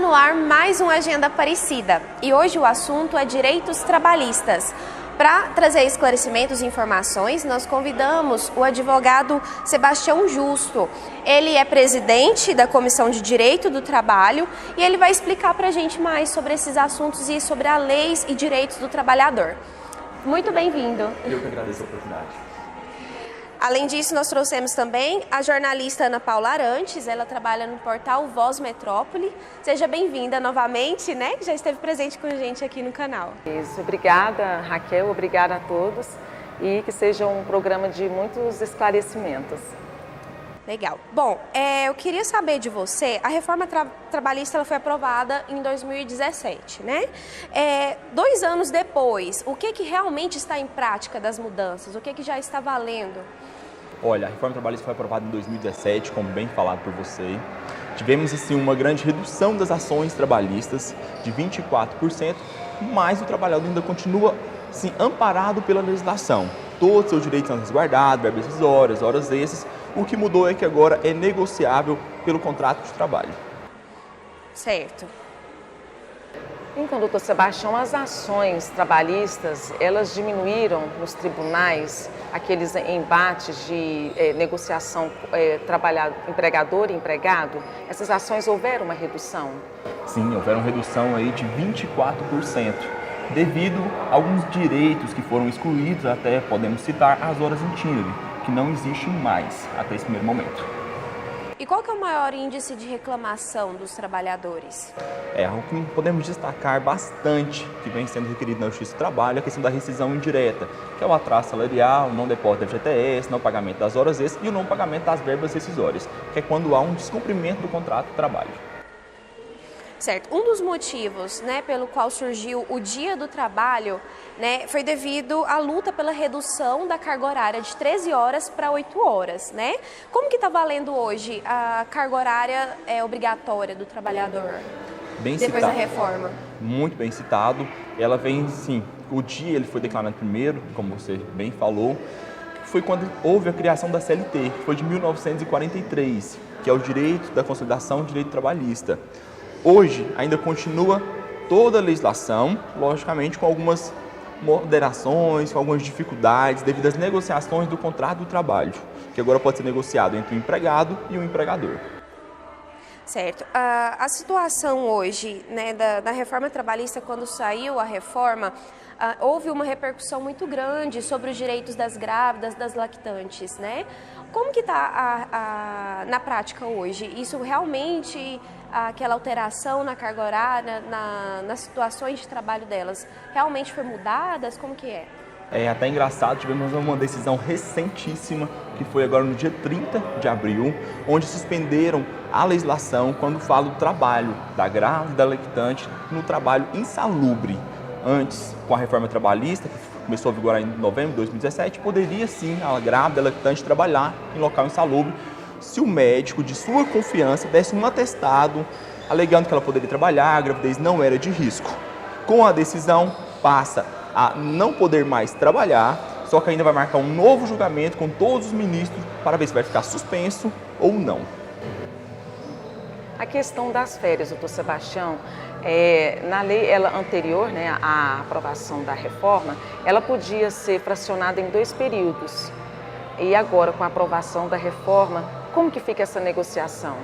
no ar mais uma Agenda Aparecida e hoje o assunto é direitos trabalhistas. Para trazer esclarecimentos e informações, nós convidamos o advogado Sebastião Justo. Ele é presidente da Comissão de Direito do Trabalho e ele vai explicar para a gente mais sobre esses assuntos e sobre as leis e direitos do trabalhador. Muito bem-vindo. Eu que agradeço a oportunidade. Além disso, nós trouxemos também a jornalista Ana Paula Arantes, ela trabalha no portal Voz Metrópole. Seja bem-vinda novamente, né? Já esteve presente com a gente aqui no canal. Isso, obrigada Raquel, obrigada a todos e que seja um programa de muitos esclarecimentos. Legal. Bom, eu queria saber de você, a reforma trabalhista ela foi aprovada em 2017, né? 2 anos depois, o que realmente está em prática das mudanças? O que já está valendo? Olha, a reforma trabalhista foi aprovada em 2017, como bem falado por você. Tivemos, assim, uma grande redução das ações trabalhistas de 24%, mas o trabalhador ainda continua, assim, amparado pela legislação. Todos os seus direitos são resguardados, verbas rescisórias, horas extras. O que mudou é que agora é negociável pelo contrato de trabalho. Certo. Então, doutor Sebastião, as ações trabalhistas, elas diminuíram nos tribunais aqueles embates de negociação empregador e empregado? Essas ações houveram uma redução? Sim, houveram redução aí de 24%, devido a alguns direitos que foram excluídos, até podemos citar as horas itinerárias, que não existem mais até esse primeiro momento. E qual que é o maior índice de reclamação dos trabalhadores? O que podemos destacar bastante, que vem sendo requerido na Justiça do Trabalho, é a questão da rescisão indireta, que é o atraso salarial, o não depósito da FGTS, não pagamento das horas extras e o não pagamento das verbas rescisórias, que é quando há um descumprimento do contrato de trabalho. Certo. Um dos motivos, né, pelo qual surgiu o Dia do Trabalho, né, foi devido à luta pela redução da carga horária de 13 horas para 8 horas, né? Como que está valendo hoje a carga horária obrigatória do trabalhador? Bem depois citado, da reforma? Muito bem citado. Ela vem, sim, o dia ele foi declarado primeiro, como você bem falou, foi quando houve a criação da CLT, que foi de 1943, que é o direito da consolidação do direito trabalhista. Hoje ainda continua toda a legislação, logicamente com algumas moderações, com algumas dificuldades devido às negociações do contrato do trabalho, que agora pode ser negociado entre o empregado e o empregador. Certo. A situação hoje, né, da reforma trabalhista, quando saiu a reforma, houve uma repercussão muito grande sobre os direitos das grávidas, das lactantes, né? Como que está na prática hoje? Isso realmente, aquela alteração na carga horária, nas situações de trabalho delas, realmente foi mudadas? Como que é? É até engraçado, tivemos uma decisão recentíssima, que foi agora no dia 30 de abril, onde suspenderam a legislação quando fala do trabalho da grávida e da lactante no trabalho insalubre. Antes, com a reforma trabalhista, que começou a vigorar em novembro de 2017, poderia sim a grávida e a lactante trabalhar em local insalubre se o médico de sua confiança desse um atestado alegando que ela poderia trabalhar, a gravidez não era de risco. Com a decisão, passa a não poder mais trabalhar, só que ainda vai marcar um novo julgamento com todos os ministros para ver se vai ficar suspenso ou não. A questão das férias, doutor Sebastião, na lei anterior, né, à aprovação da reforma, ela podia ser fracionada em 2 períodos. E agora, com a aprovação da reforma, como que fica essa negociação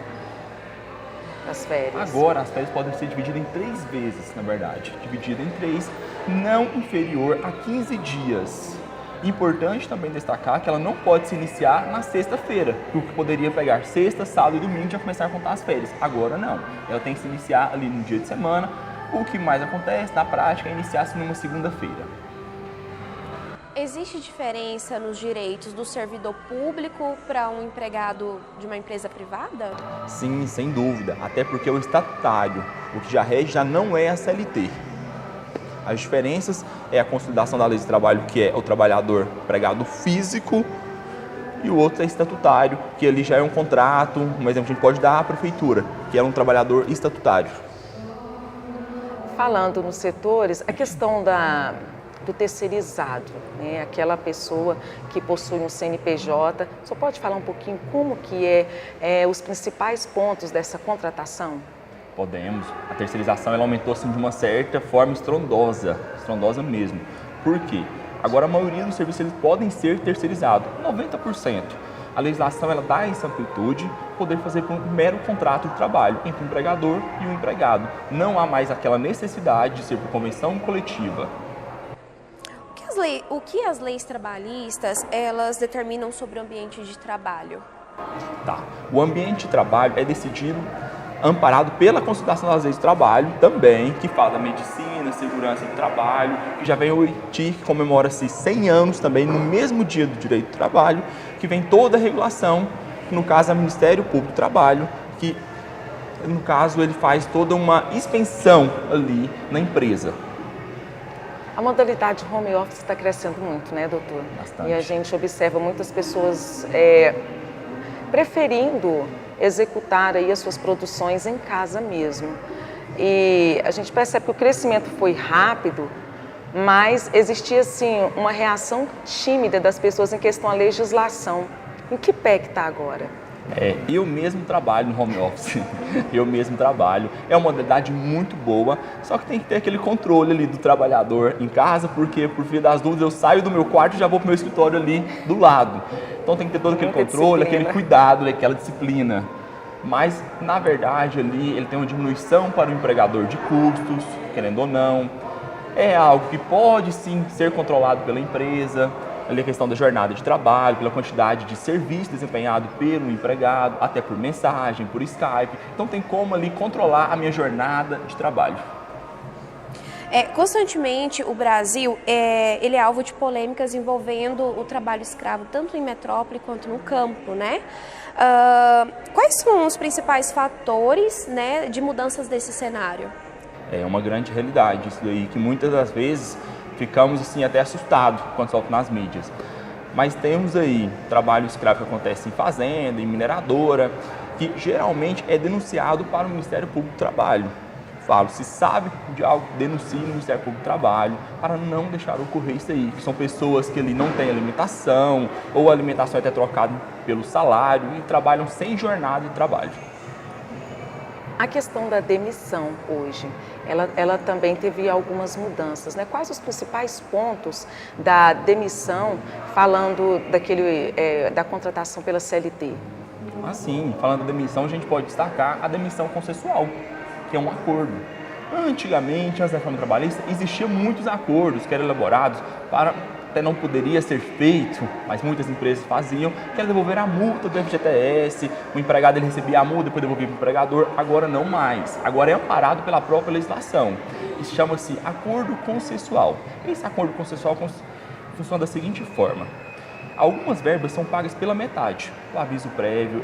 das férias? Agora, as férias podem ser divididas em 3 vezes, na verdade. Dividida em 3, não inferior a 15 dias. Importante também destacar que ela não pode se iniciar na sexta-feira, porque poderia pegar sexta, sábado e domingo e já começar a contar as férias. Agora não, ela tem que se iniciar ali no dia de semana. O que mais acontece na prática é iniciar-se numa segunda-feira. Existe diferença nos direitos do servidor público para um empregado de uma empresa privada? Sim, sem dúvida, até porque o estatutário, o que já rege já não é a CLT. As diferenças é a consolidação da lei de trabalho, que é o trabalhador empregado físico, e o outro é estatutário, que ali já é um contrato, um exemplo que a gente pode dar à prefeitura, que é um trabalhador estatutário. Falando nos setores, a questão do terceirizado, né? Aquela pessoa que possui um CNPJ, só pode falar um pouquinho como que os principais pontos dessa contratação? Podemos. A terceirização ela aumentou assim, de uma certa forma estrondosa mesmo. Por quê? Agora a maioria dos serviços eles podem ser terceirizados, 90%. A legislação ela dá essa amplitude, poder fazer por um mero contrato de trabalho entre o empregador e o empregado. Não há mais aquela necessidade de ser por convenção coletiva. O que as leis trabalhistas elas determinam sobre o ambiente de trabalho? Tá. O ambiente de trabalho é decidido amparado pela Constituição das Leis do Trabalho também, que fala da medicina, segurança do trabalho, que já vem o OIT, que comemora-se 100 anos também, no mesmo dia do direito do trabalho, que vem toda a regulação, que no caso é o Ministério Público do Trabalho, que no caso ele faz toda uma expensão ali na empresa. A modalidade home office está crescendo muito, né, doutor? Bastante. E a gente observa muitas pessoas preferindo executar aí as suas produções em casa mesmo. E a gente percebe que o crescimento foi rápido, mas existia assim uma reação tímida das pessoas em questão à legislação. Em que pé que está agora? Eu mesmo trabalho no home office, eu mesmo trabalho, é uma modalidade muito boa, só que tem que ter aquele controle ali do trabalhador em casa, porque por via das dúvidas eu saio do meu quarto e já vou para o meu escritório ali do lado. Então tem que ter todo aquele controle, aquele cuidado, aquela disciplina. Mas, na verdade, ali ele tem uma diminuição para o empregador de custos, querendo ou não. É algo que pode sim ser controlado pela empresa, ali a questão da jornada de trabalho, pela quantidade de serviço desempenhado pelo empregado, até por mensagem, por Skype. Então tem como ali controlar a minha jornada de trabalho. Constantemente o Brasil ele é alvo de polêmicas envolvendo o trabalho escravo, tanto em metrópole quanto no campo, né? Quais são os principais fatores, né, de mudanças desse cenário? É uma grande realidade isso daí, que muitas das vezes ficamos assim até assustados quando solta nas mídias. Mas temos aí trabalho escravo que acontece em fazenda, em mineradora, que geralmente é denunciado para o Ministério Público do Trabalho. Se sabe de algo, denuncie no Ministério Público do Trabalho para não deixar ocorrer isso aí, que são pessoas que ali não têm alimentação, ou a alimentação é até trocada pelo salário e trabalham sem jornada de trabalho. A questão da demissão hoje, ela também teve algumas mudanças, né? Quais os principais pontos da demissão, falando da contratação pela CLT? Assim, falando da demissão, a gente pode destacar a demissão consensual, que é um acordo. Antigamente, antes da reforma trabalhista, existiam muitos acordos que eram elaborados para, até não poderia ser feito, mas muitas empresas faziam, que era devolver a multa do FGTS, o empregado ele recebia a multa, depois devolvia para o empregador, agora não mais. Agora é amparado pela própria legislação. Isso chama-se acordo consensual. Esse acordo consensual funciona da seguinte forma. Algumas verbas são pagas pela metade. O aviso prévio,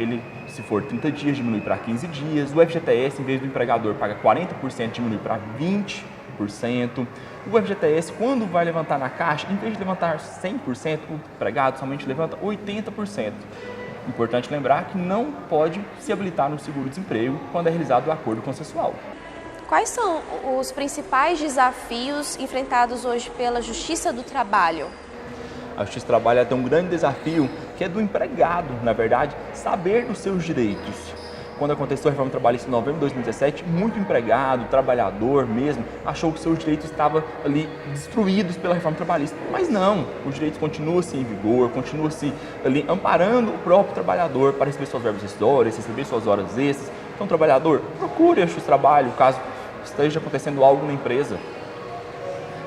se for 30 dias, diminui para 15 dias. O FGTS, em vez do empregador paga 40%, diminui para 20%. O FGTS, quando vai levantar na caixa, em vez de levantar 100%, o empregado somente levanta 80%. Importante lembrar que não pode se habilitar no seguro-desemprego quando é realizado o acordo consensual. Quais são os principais desafios enfrentados hoje pela Justiça do Trabalho? A Justiça do Trabalho tem um grande desafio, que é do empregado, na verdade, saber dos seus direitos. Quando aconteceu a reforma trabalhista em novembro de 2017, muito empregado, trabalhador mesmo, achou que seus direitos estavam ali destruídos pela reforma trabalhista. Mas não, os direitos continuam-se em vigor, continuam-se ali amparando o próprio trabalhador para receber suas verbas rescisórias, receber suas horas extras. Então, trabalhador, procure a Justiça do Trabalho, caso esteja acontecendo algo na empresa.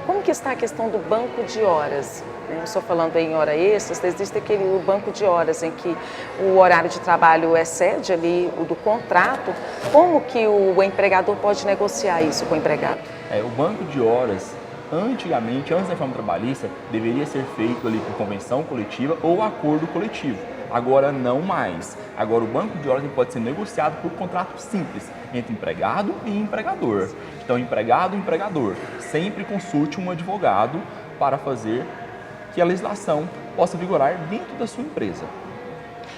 Como que está a questão do banco de horas? Eu estou falando em hora extras, existe o banco de horas em que o horário de trabalho excede ali o do contrato. Como que o empregador pode negociar isso com o empregado? O banco de horas, antigamente, antes da reforma trabalhista, deveria ser feito ali por convenção coletiva ou acordo coletivo. Agora não mais. Agora o banco de horas pode ser negociado por contrato simples entre empregado e empregador. Então, empregado e empregador, sempre consulte um advogado para fazer que a legislação possa vigorar dentro da sua empresa.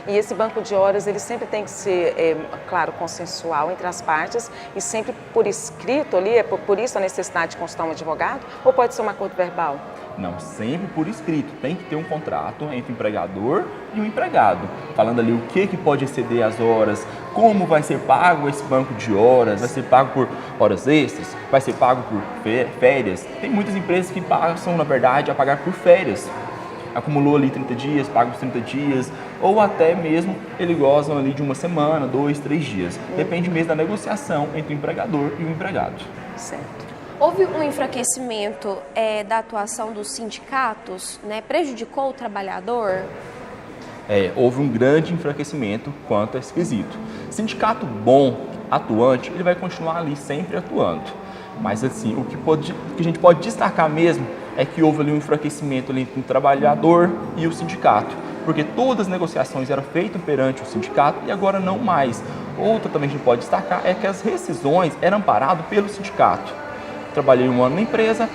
E esse banco de horas, ele sempre tem que ser, claro, consensual entre as partes e sempre por escrito ali, por isso a necessidade de consultar um advogado, ou pode ser um acordo verbal? Não, sempre por escrito. Tem que ter um contrato entre o empregador e o empregado, falando ali o que pode exceder as horas, como vai ser pago esse banco de horas, vai ser pago por horas extras, vai ser pago por férias. Tem muitas empresas que passam, na verdade, a pagar por férias. Acumulou ali 30 dias, paga os 30 dias, ou até mesmo eles gozam ali de uma semana, 2, 3 dias. Depende mesmo da negociação entre o empregador e o empregado. Certo. Houve um enfraquecimento da atuação dos sindicatos, né? Prejudicou o trabalhador? Houve um grande enfraquecimento quanto a esse quesito. Sindicato bom, atuante, ele vai continuar ali sempre atuando. Mas assim, o que a gente pode destacar mesmo é que houve ali um enfraquecimento ali entre o trabalhador e o sindicato, porque todas as negociações eram feitas perante o sindicato e agora não mais. Outra também que a gente pode destacar é que as rescisões eram amparadas pelo sindicato. Trabalhei um ano na empresa,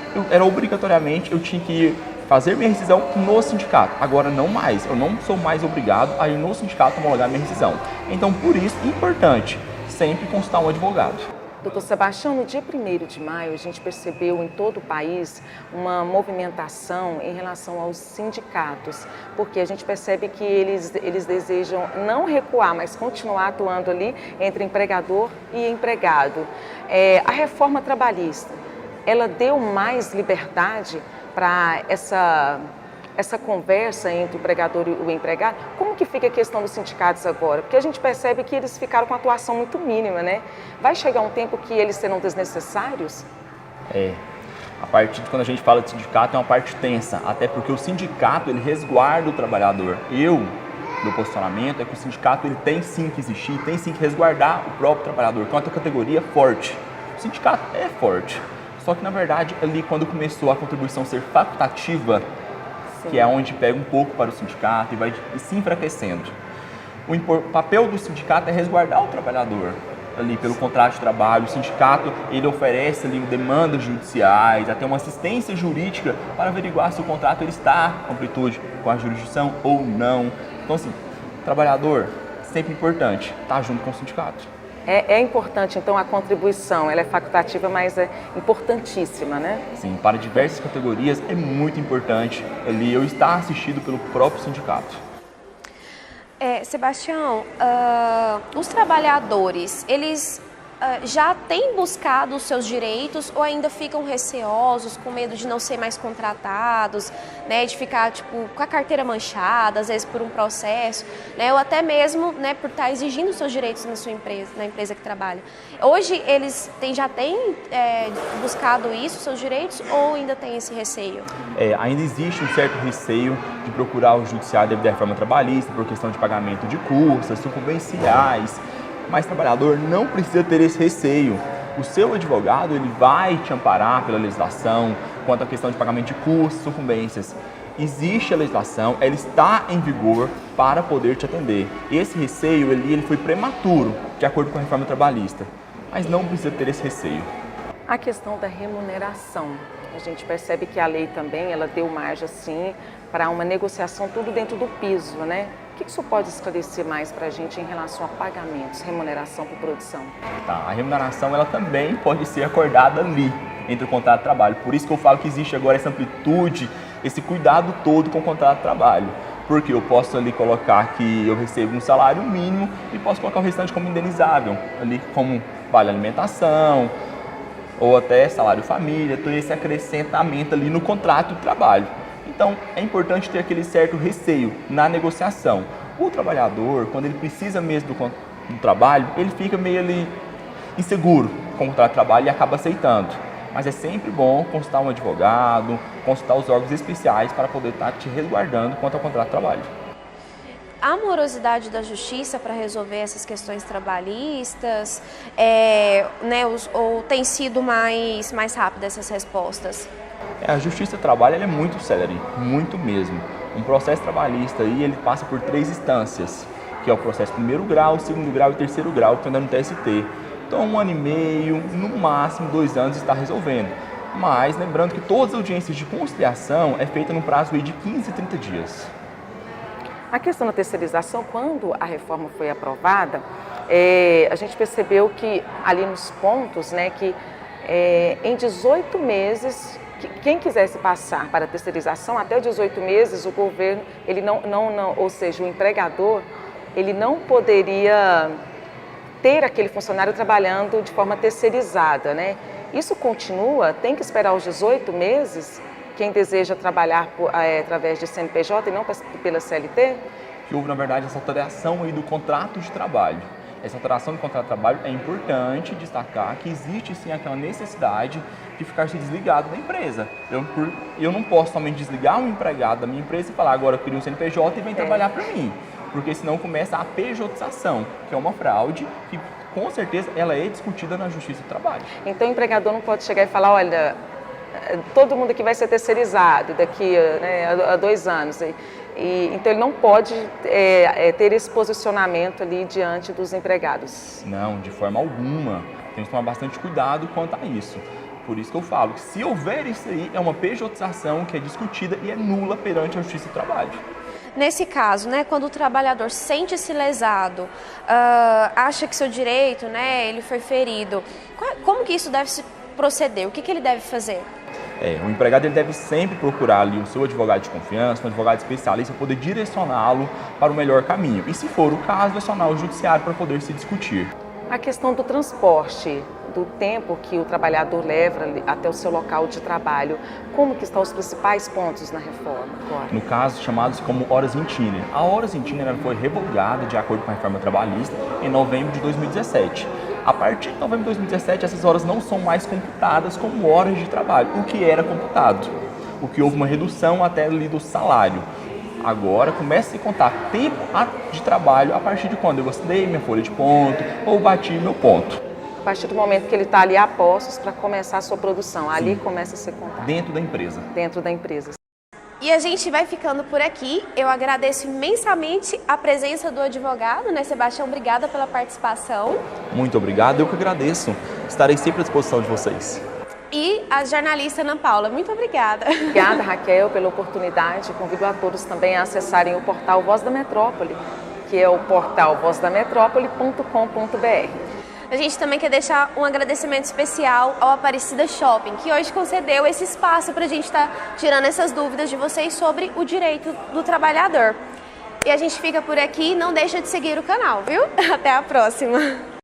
eu tinha que fazer minha rescisão no sindicato. Agora não mais, eu não sou mais obrigado a ir no sindicato homologar minha rescisão. Então, por isso, importante sempre consultar um advogado. Doutor Sebastião, no dia 1º de maio, a gente percebeu em todo o país uma movimentação em relação aos sindicatos, porque a gente percebe que eles desejam não recuar, mas continuar atuando ali entre empregador e empregado. A reforma trabalhista, ela deu mais liberdade para essa conversa entre o empregador e o empregado? Como que fica a questão dos sindicatos agora? Porque a gente percebe que eles ficaram com uma atuação muito mínima, né? Vai chegar um tempo que eles serão desnecessários? A partir de quando a gente fala de sindicato é uma parte tensa, até porque o sindicato ele resguarda o trabalhador. Meu posicionamento é que o sindicato ele tem sim que existir, tem sim que resguardar o próprio trabalhador, que é uma categoria forte. O sindicato é forte, só que na verdade ali quando começou a contribuição ser facultativa, que é onde pega um pouco para o sindicato e vai se enfraquecendo. O papel do sindicato é resguardar o trabalhador ali pelo contrato de trabalho. O sindicato ele oferece ali demandas judiciais, até uma assistência jurídica para averiguar se o contrato ele está em amplitude com a jurisdição ou não. Então assim, trabalhador, sempre importante estar junto com o sindicato. É importante, então, a contribuição, ela é facultativa, mas é importantíssima, né? Sim, para diversas categorias é muito importante ali eu estar assistido pelo próprio sindicato. Sebastião, os trabalhadores, eles já têm buscado os seus direitos ou ainda ficam receosos, com medo de não ser mais contratados, né, de ficar com a carteira manchada, às vezes por um processo, né, ou até mesmo, né, por estar exigindo os seus direitos na sua empresa, na empresa que trabalha. Hoje eles já têm buscado isso, os seus direitos, ou ainda tem esse receio? Ainda existe um certo receio de procurar o judiciário devido à reforma trabalhista por questão de pagamento de custas, sucumbenciais. Mas o trabalhador não precisa ter esse receio. O seu advogado ele vai te amparar pela legislação quanto à questão de pagamento de custos, sucumbências. Existe a legislação, ela está em vigor para poder te atender. Esse receio ele foi prematuro, de acordo com a reforma trabalhista, mas não precisa ter esse receio. A questão da remuneração. A gente percebe que a lei também ela deu margem assim para uma negociação tudo dentro do piso, né? O que isso pode esclarecer mais para a gente em relação a pagamentos, remuneração por produção? A remuneração ela também pode ser acordada ali, entre o contrato de trabalho. Por isso que eu falo que existe agora essa amplitude, esse cuidado todo com o contrato de trabalho. Porque eu posso ali colocar que eu recebo um salário mínimo e posso colocar o restante como indenizável, ali como vale alimentação, ou até salário família, todo esse acrescentamento ali no contrato de trabalho. Então, é importante ter aquele certo receio na negociação. O trabalhador, quando ele precisa mesmo do trabalho, ele fica meio ali inseguro com o contrato de trabalho e acaba aceitando. Mas é sempre bom consultar um advogado, consultar os órgãos especiais para poder estar te resguardando quanto ao contrato de trabalho. A morosidade da justiça para resolver essas questões trabalhistas, ou tem sido mais rápida essas respostas? A justiça do trabalho ela é muito célere, muito mesmo. Um processo trabalhista aí, ele passa por 3 instâncias, que é o processo 1º grau, 2º grau e 3º grau, que anda no TST. Então, 1 ano e meio, no máximo 2 anos está resolvendo. Mas, lembrando que todas as audiências de conciliação é feita no prazo aí de 15 a 30 dias. A questão da terceirização, quando a reforma foi aprovada, a gente percebeu que ali nos pontos, né, que em 18 meses quem quisesse passar para a terceirização, até 18 meses, o governo, ele ou seja, o empregador, ele não poderia ter aquele funcionário trabalhando de forma terceirizada, né? Isso continua, tem que esperar os 18 meses, quem deseja trabalhar através de CNPJ e não pela CLT? Que houve, na verdade, essa alteração aí do contrato de trabalho. Essa alteração do contrato de trabalho é importante destacar que existe sim aquela necessidade de ficar se desligado da empresa. Eu não posso somente desligar um empregado da minha empresa e falar agora eu queria um CNPJ e vem trabalhar para mim. Porque senão começa a pejotização, que é uma fraude que com certeza ela é discutida na Justiça do Trabalho. Então o empregador não pode chegar e falar, olha, todo mundo aqui vai ser terceirizado daqui a 2 anos. Então ele não pode ter esse posicionamento ali diante dos empregados. Não, de forma alguma. Temos que tomar bastante cuidado quanto a isso. Por isso que eu falo que se houver isso aí, é uma pejotização que é discutida e é nula perante a Justiça do Trabalho. Nesse caso, né, quando o trabalhador sente-se lesado, acha que seu direito, né, ele foi ferido, como que isso deve se proceder? O que ele deve fazer? O empregado ele deve sempre procurar ali o seu advogado de confiança, um advogado especialista, para poder direcioná-lo para o melhor caminho. E se for o caso, acionar o judiciário para poder se discutir. A questão do transporte, do tempo que o trabalhador leva até o seu local de trabalho, como que estão os principais pontos na reforma agora? No caso, chamados como horas intiner. A horas intiner foi revogada de acordo com a reforma trabalhista em novembro de 2017. A partir de novembro de 2017, essas horas não são mais computadas como horas de trabalho, o que era computado. O que houve uma redução até ali do salário. Agora começa a se contar tempo de trabalho a partir de quando eu assinei minha folha de ponto ou bati meu ponto. A partir do momento que ele está ali a postos para começar a sua produção, ali sim, começa a ser contado. Dentro da empresa. Dentro da empresa. E a gente vai ficando por aqui. Eu agradeço imensamente a presença do advogado, né, Sebastião? Obrigada pela participação. Muito obrigado, eu que agradeço. Estarei sempre à disposição de vocês. E a jornalista Ana Paula, muito obrigada. Obrigada, Raquel, pela oportunidade. Convido a todos também a acessarem o portal Voz da Metrópole, que é o portal vozdametrópole.com.br. A gente também quer deixar um agradecimento especial ao Aparecida Shopping, que hoje concedeu esse espaço para a gente estar tirando essas dúvidas de vocês sobre o direito do trabalhador. E a gente fica por aqui, não deixa de seguir o canal, viu? Até a próxima!